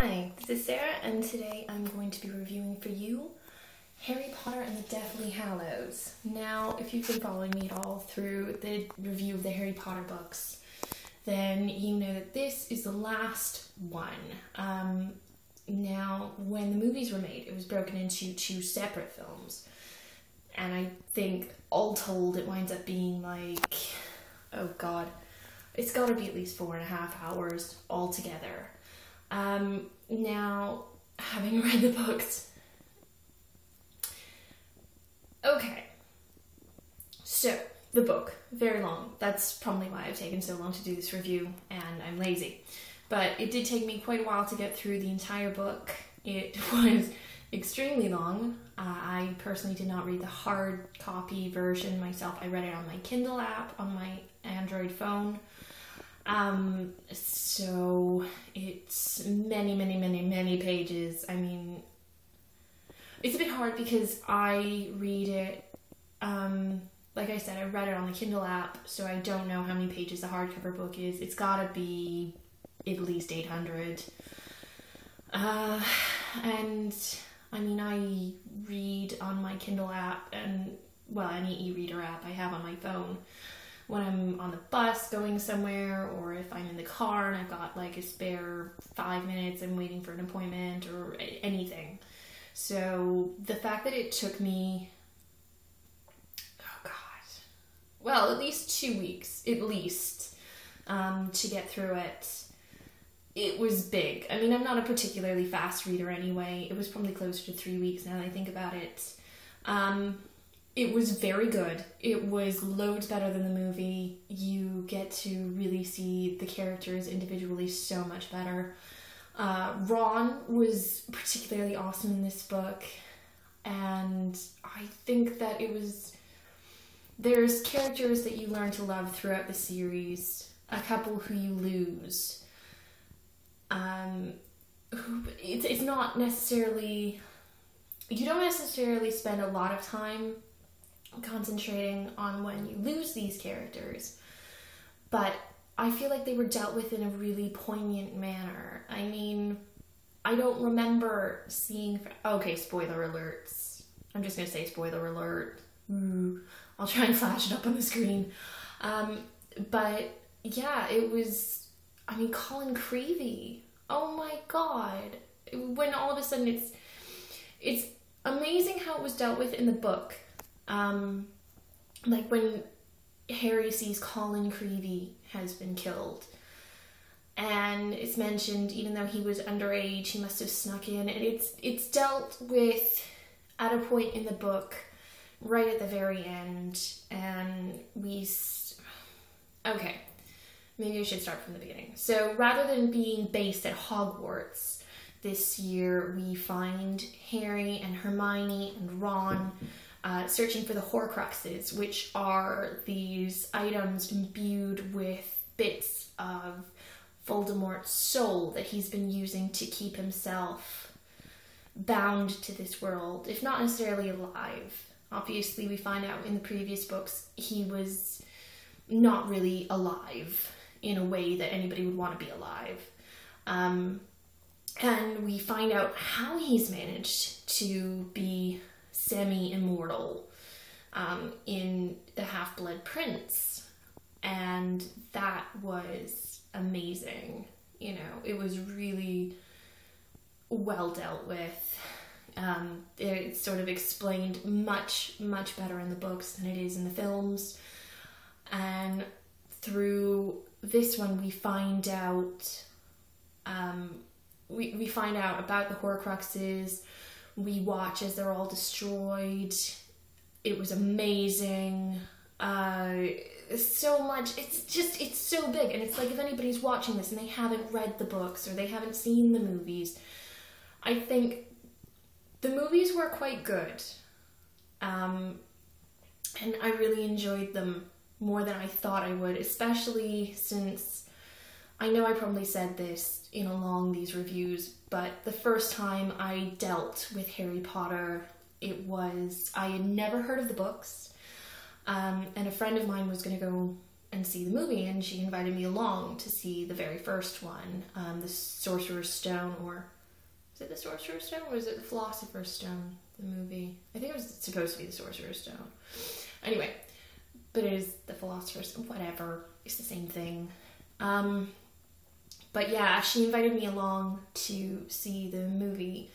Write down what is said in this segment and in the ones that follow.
Hi, this is Sarah, and today I'm going to be reviewing for you Harry Potter and the Deathly Hallows. Now, if you've been following me at all through the review of the Harry Potter books, then you know that this is the last one. Now, when the movies were made, it was broken into two separate films, and I think all told it winds up being like, oh god, it's got to be at least 4.5 hours altogether. Now, having read the books, okay, so the book, very long. That's probably why I've taken so long to do this review, and I'm lazy. But it did take me quite a while to get through the entire book. It was extremely long. I personally did not read the hard copy version myself. I read it on my Kindle app on my Android phone. So it's many pages. I mean, it's a bit hard because I read it, like I said, I read it on the Kindle app, so I don't know how many pages the hardcover book is. It's gotta be at least 800. And I mean, I read on my Kindle app and, well, any e-reader app I have on my phone when I'm on the bus going somewhere, or if I'm in the car and I've got like a spare 5 minutes, I'm waiting for an appointment or anything. So the fact that it took me, oh god, well, at least 2 weeks, at least, to get through it, it was big. I mean, I'm not a particularly fast reader anyway. It was probably closer to 3 weeks now that I think about it. It was very good. It was loads better than the movie. You get to really see the characters individually so much better. Ron was particularly awesome in this book, and I think that there's characters that you learn to love throughout the series, a couple who you lose. It's not necessarily, you don't necessarily spend a lot of time concentrating on when you lose these characters, but I feel like they were dealt with in a really poignant manner. I mean, I don't remember seeing, okay, spoiler alerts. I'm just gonna say spoiler alert. I'll try and flash it up on the screen. But yeah, it was, I mean, Colin Creevey. Oh my god. When all of a sudden it's amazing how it was dealt with in the book. Like when Harry sees Colin Creevey has been killed, and it's mentioned even though he was underage, he must have snuck in, and it's dealt with at a point in the book right at the very end, and okay, maybe I should start from the beginning. So rather than being based at Hogwarts, this year we find Harry and Hermione and Ron searching for the Horcruxes, which are these items imbued with bits of Voldemort's soul that he's been using to keep himself bound to this world, if not necessarily alive. Obviously, we find out in the previous books he was not really alive in a way that anybody would want to be alive. And we find out how he's managed to be semi-immortal in The Half-Blood Prince, and that was amazing. You know, it was really well dealt with. It's sort of explained much better in the books than it is in the films, and through this one we find out we find out about the Horcruxes. We watch as they're all destroyed. It was amazing. So much. It's so big. And it's like, if anybody's watching this and they haven't read the books or they haven't seen the movies, I think the movies were quite good. And I really enjoyed them more than I thought I would, especially since I know I probably said this in along these reviews, but the first time I dealt with Harry Potter, I had never heard of the books, and a friend of mine was going to go and see the movie, and she invited me along to see the very first one, the Sorcerer's Stone, or Is it the Sorcerer's Stone or is it the Philosopher's Stone, the movie? I think it was supposed to be the Sorcerer's Stone. Anyway, but it is the Philosopher's Stone. Whatever. It's the same thing. But yeah, she invited me along to see the movie.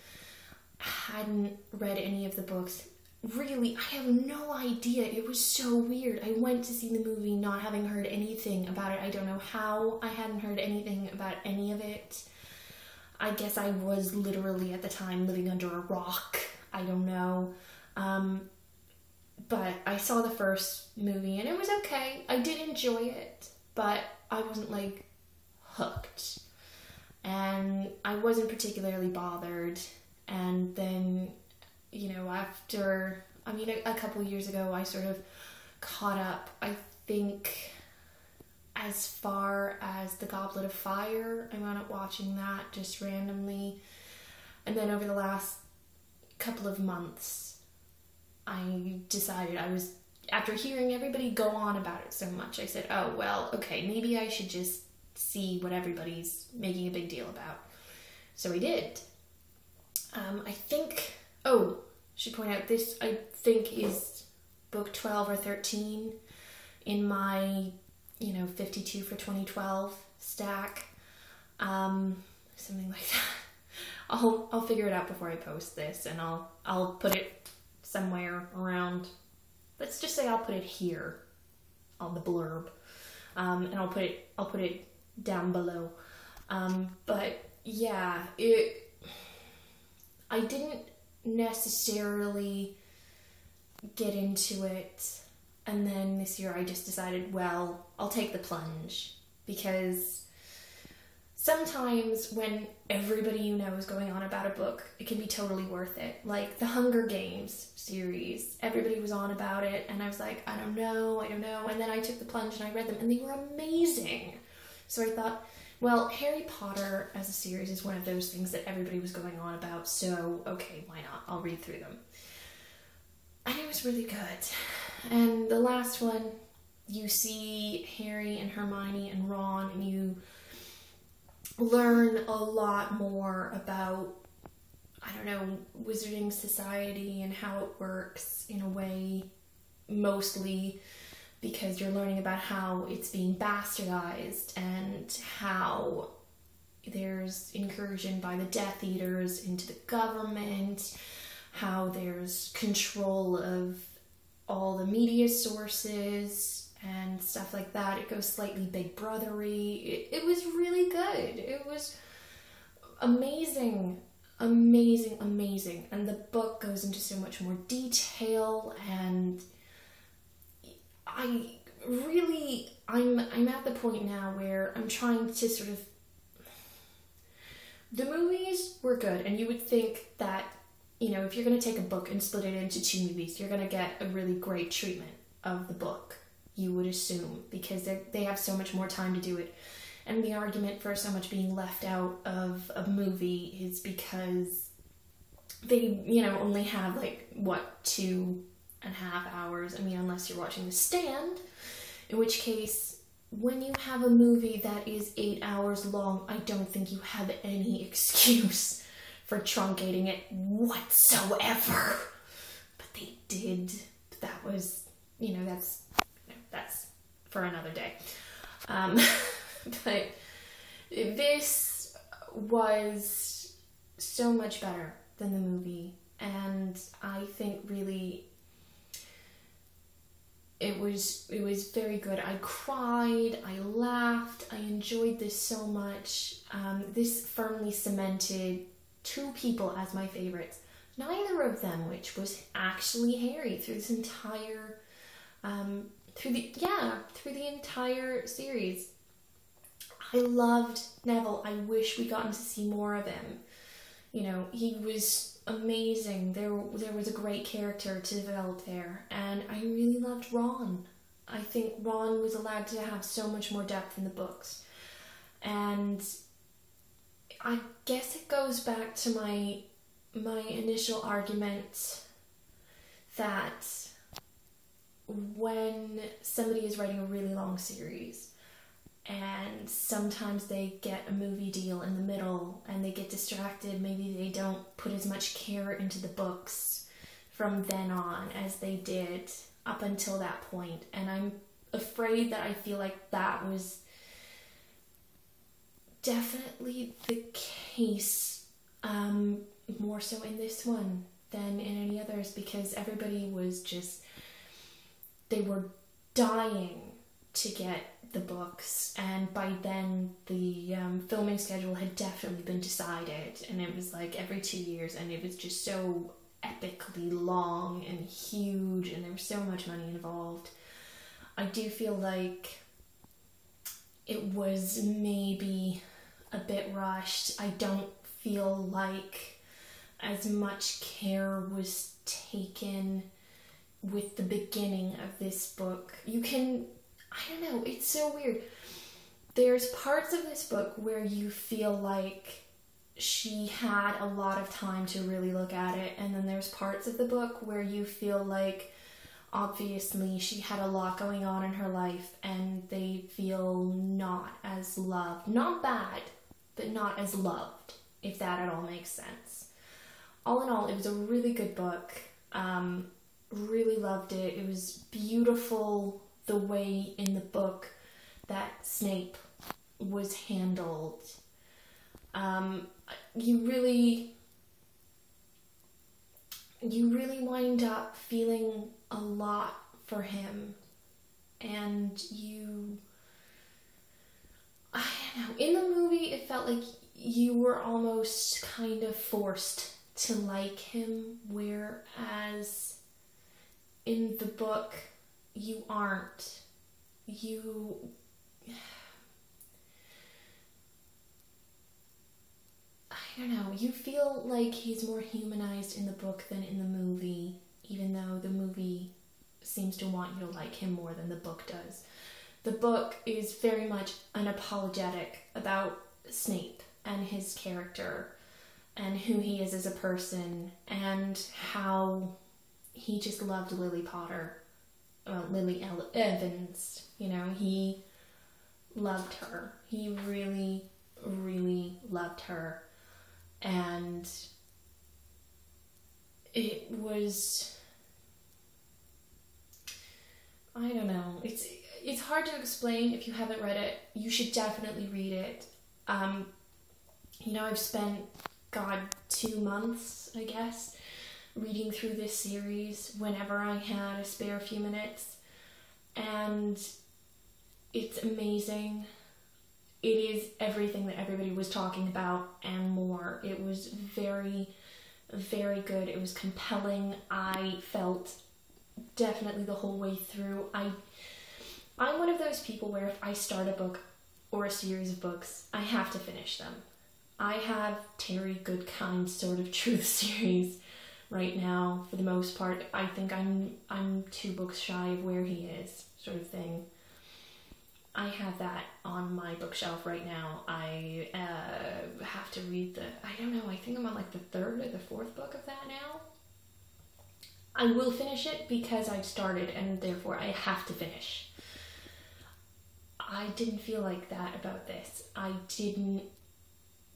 I hadn't read any of the books. Really, I have no idea. It was so weird. I went to see the movie not having heard anything about it. I don't know how I hadn't heard anything about any of it. I guess I was literally at the time living under a rock. I don't know. But I saw the first movie and it was okay. I did enjoy it, but I wasn't like hooked. And I wasn't particularly bothered. And then, you know, after, I mean, a couple years ago, I sort of caught up, I think, as far as The Goblet of Fire. I wound up watching that just randomly. And then over the last couple of months, I decided after hearing everybody go on about it so much, I said, oh, well, okay, maybe I should just see what everybody's making a big deal about. So I did. I think, should point out, this I think is book 12 or 13 in my, 52 for 2012 stack. Something like that. I'll figure it out before I post this, and I'll put it somewhere around, let's just say I'll put it here on the blurb. And I'll put it down below. But yeah, I didn't necessarily get into it, and then this year I just decided, well, I'll take the plunge, because sometimes when everybody you know is going on about a book, it can be totally worth it. Like the Hunger Games series, everybody was on about it, and I was like, I don't know, and then I took the plunge and I read them, and they were amazing. So I thought, well, Harry Potter as a series is one of those things that everybody was going on about, so okay, why not? I'll read through them. And it was really good. And the last one, you see Harry and Hermione and Ron, and you learn a lot more about, Wizarding Society and how it works in a way, mostly because you're learning about how it's being bastardized and how there's incursion by the Death Eaters into the government, how there's control of all the media sources and stuff like that. It goes slightly Big Brothery. It was really good. It was amazing. And the book goes into so much more detail, and I'm at the point now where I'm trying to sort of, the movies were good, and you would think that, if you're going to take a book and split it into 2 movies, you're going to get a really great treatment of the book, you would assume, because they have so much more time to do it. And the argument for so much being left out of a movie is because they, only have 2.5 hours. I mean, unless you're watching The Stand, in which case, when you have a movie that is 8 hours long, I don't think you have any excuse for truncating it whatsoever. But they did. That was, that's for another day. But this was so much better than the movie, and I think really it was very good. I cried, I laughed, I enjoyed this so much. This firmly cemented 2 people as my favorites, neither of them which was actually Harry through this entire through the entire series. I loved Neville. I wish we gotten to see more of him. He was amazing. There was a great character to develop there, and I really loved Ron. I think Ron was allowed to have so much more depth in the books, and I guess it goes back to my initial argument that when somebody is writing a really long series, and sometimes they get a movie deal in the middle and they get to distracted. Maybe they don't put as much care into the books from then on as they did up until that point. And I'm afraid that I feel like that was definitely the case, more so in this one than in any others, because everybody was just, they were dying to get the books, and by then the filming schedule had definitely been decided, and it was like every 2 years, and it was just so epically long and huge, and there was so much money involved. I do feel like it was maybe a bit rushed. I don't feel like as much care was taken with the beginning of this book. You can, I don't know, it's so weird. There's parts of this book where you feel like she had a lot of time to really look at it, and then there's parts of the book where you feel like obviously she had a lot going on in her life and they feel not as loved. Not bad, but not as loved, if that at all makes sense. All in all, it was a really good book. Really loved it. It was beautiful the way in the book that Snape was handled. You really wind up feeling a lot for him, and I don't know, in the movie it felt like you were almost kind of forced to like him, whereas in the book you aren't. I don't know, you feel like he's more humanized in the book than in the movie, even though the movie seems to want you to like him more than the book does. The book is very much unapologetic about Snape and his character and who he is as a person, and how he just loved Lily Evans. You know, he loved her. He really, really loved her. And it was, I don't know, it's hard to explain if you haven't read it. You should definitely read it. I've spent, 2 months, I guess, reading through this series whenever I had a spare few minutes, and it's amazing. It is everything that everybody was talking about and more. It was very, very good. It was compelling. I felt definitely the whole way through. I'm one of those people where if I start a book or a series of books, I have to finish them. I have Terry Goodkind sort of Truth series right now, for the most part. I think I'm 2 books shy of where he is, sort of thing. I have that on my bookshelf right now. I have to read I think I'm on like the 3rd or the 4th book of that now. I will finish it because I've started, and therefore I have to finish. I didn't feel like that about this. I didn't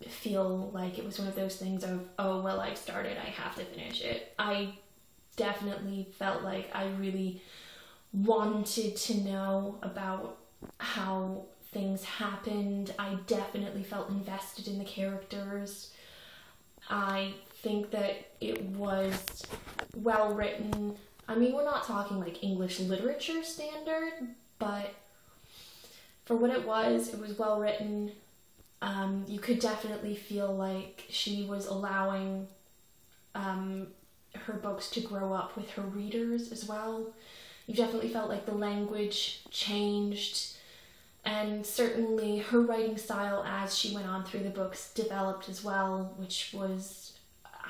feel like it was one of those things of, oh, well, I've started, I have to finish it. I definitely felt like I really wanted to know about how things happened. I definitely felt invested in the characters. I think that it was well written. I mean, we're not talking like English literature standard, but for what it was well written. You could definitely feel like she was allowing her books to grow up with her readers as well. You definitely felt like the language changed, and certainly her writing style as she went on through the books developed as well, which was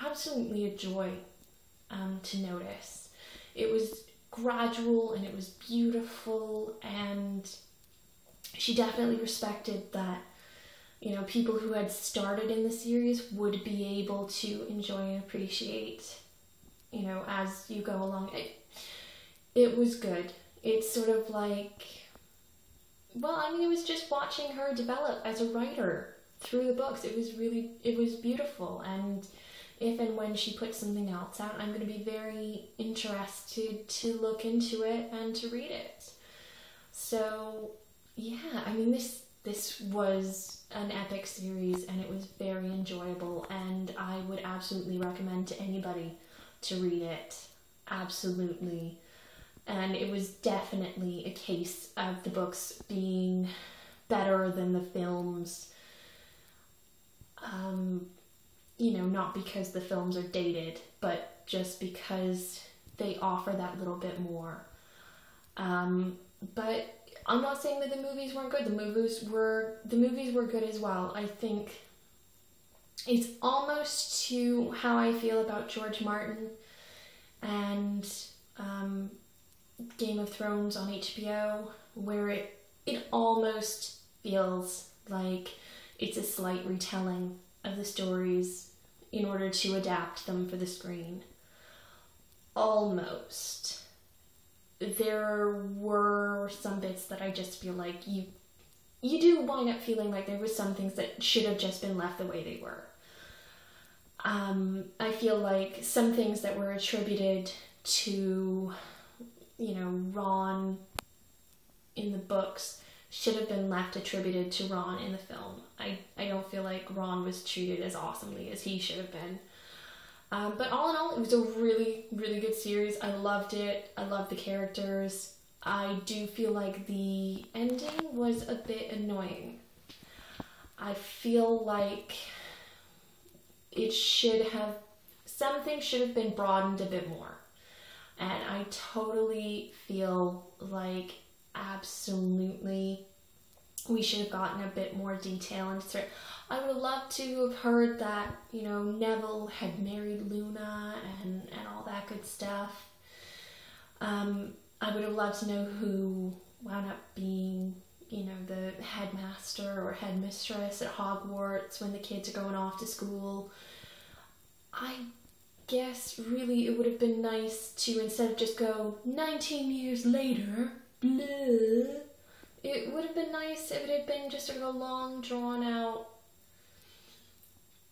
absolutely a joy to notice. It was gradual and it was beautiful, and she definitely respected that, people who had started in the series would be able to enjoy and appreciate, as you go along. It was good. It's sort of like, it was just watching her develop as a writer. through the books. It was beautiful, and if and when she puts something else out, I'm going to be very interested to look into it and to read it. So yeah, I mean, this was an epic series, and it was very enjoyable, and I would absolutely recommend to anybody to read it. Absolutely. And it was definitely a case of the books being better than the films. Not because the films are dated, but just because they offer that little bit more. But I'm not saying that the movies weren't good. The movies were good as well. I think it's almost to how I feel about George Martin and Game of Thrones on HBO, where it almost feels like it's a slight retelling of the stories in order to adapt them for the screen. Almost. There were some bits that I just feel like you do wind up feeling like there were some things that should have just been left the way they were. I feel like some things that were attributed to, Ron in the books should have been left attributed to Ron in the film. I don't feel like Ron was treated as awesomely as he should have been. But all in all, it was a really, really good series. I loved it. I loved the characters. I do feel like the ending was a bit annoying. I feel like something should have been broadened a bit more. And I totally feel like absolutely we should have gotten a bit more detail into it. I would have loved to have heard that, Neville had married Luna and all that good stuff. I would have loved to know who wound up being, the headmaster or headmistress at Hogwarts when the kids are going off to school. I guess really it would have been nice to, instead of just go 19 years later, blah, it would have been nice if it had been just sort of a long, drawn out,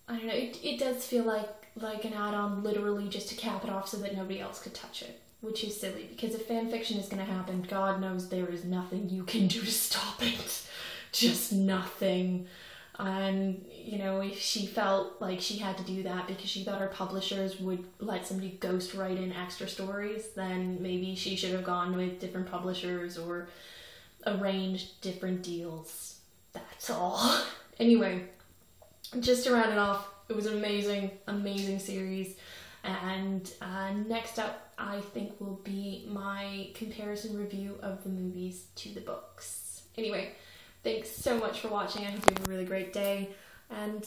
I don't know, it does feel like an add-on literally just to cap it off so that nobody else could touch it, which is silly, because if fan fiction is going to happen, God knows there is nothing you can do to stop it. Just nothing. And, if she felt like she had to do that because she thought her publishers would let somebody ghost write in extra stories, then maybe she should have gone with different publishers or arranged different deals. That's all. Anyway, just to round it off, it was an amazing, amazing series. And next up, I think, will be my comparison review of the movies to the books. Anyway, thanks so much for watching. I hope you have a really great day, and